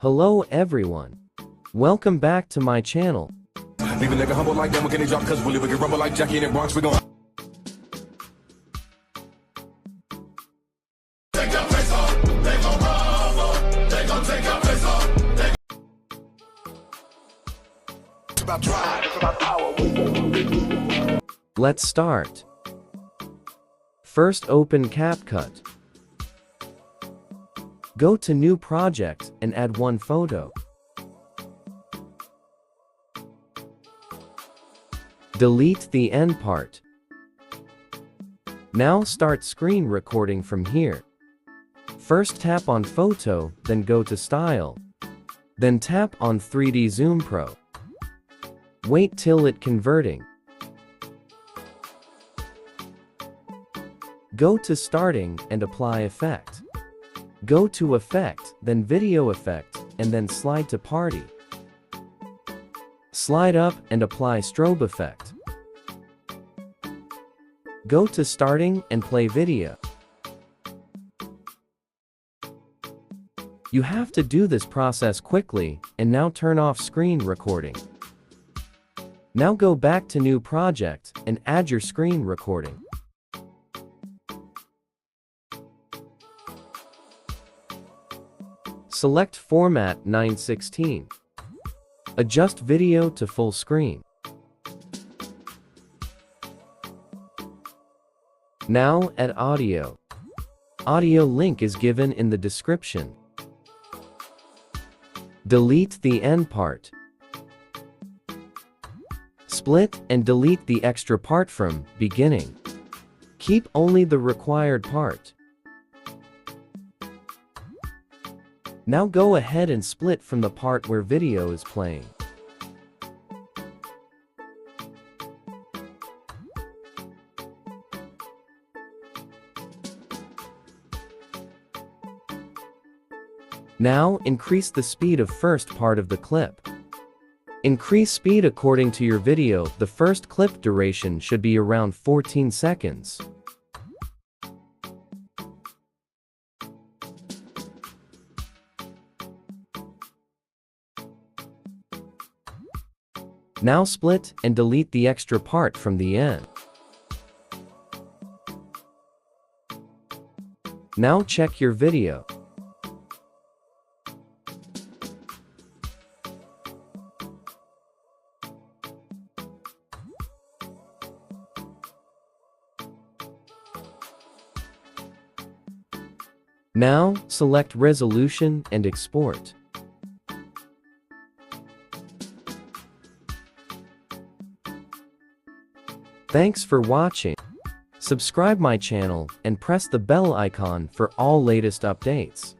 Hello everyone. Welcome back to my channel. Leave a nigga humble like them, can he drop cuz we live, we can rumble like Jackie in the Bronx, we gon' take your face off, they gon' rumble, they gon' take your face off. It's about drive, it's about power. Let's start. First open Capcut. Go to New Project and add one photo. Delete the end part. Now start screen recording from here. First tap on Photo, then go to Style. Then tap on 3D Zoom Pro. Wait till it converting. Go to Starting and apply Effect. Go to Effect, then Video Effect, and then slide to Party. Slide up and apply Strobe Effect. Go to Starting and play Video. You have to do this process quickly, and now turn off screen recording. Now go back to New Project and add your screen recording. Select Format 9:16. Adjust video to full screen. Now add audio. Audio link is given in the description. Delete the end part. Split and delete the extra part from beginning. Keep only the required part. Now go ahead and split from the part where video is playing. Now increase the speed of first part of the clip. Increase speed according to your video. The first clip duration should be around 14 seconds. Now split and delete the extra part from the end. Now check your video. Now select Resolution and Export. Thanks for watching. Subscribe my channel and press the bell icon for all latest updates.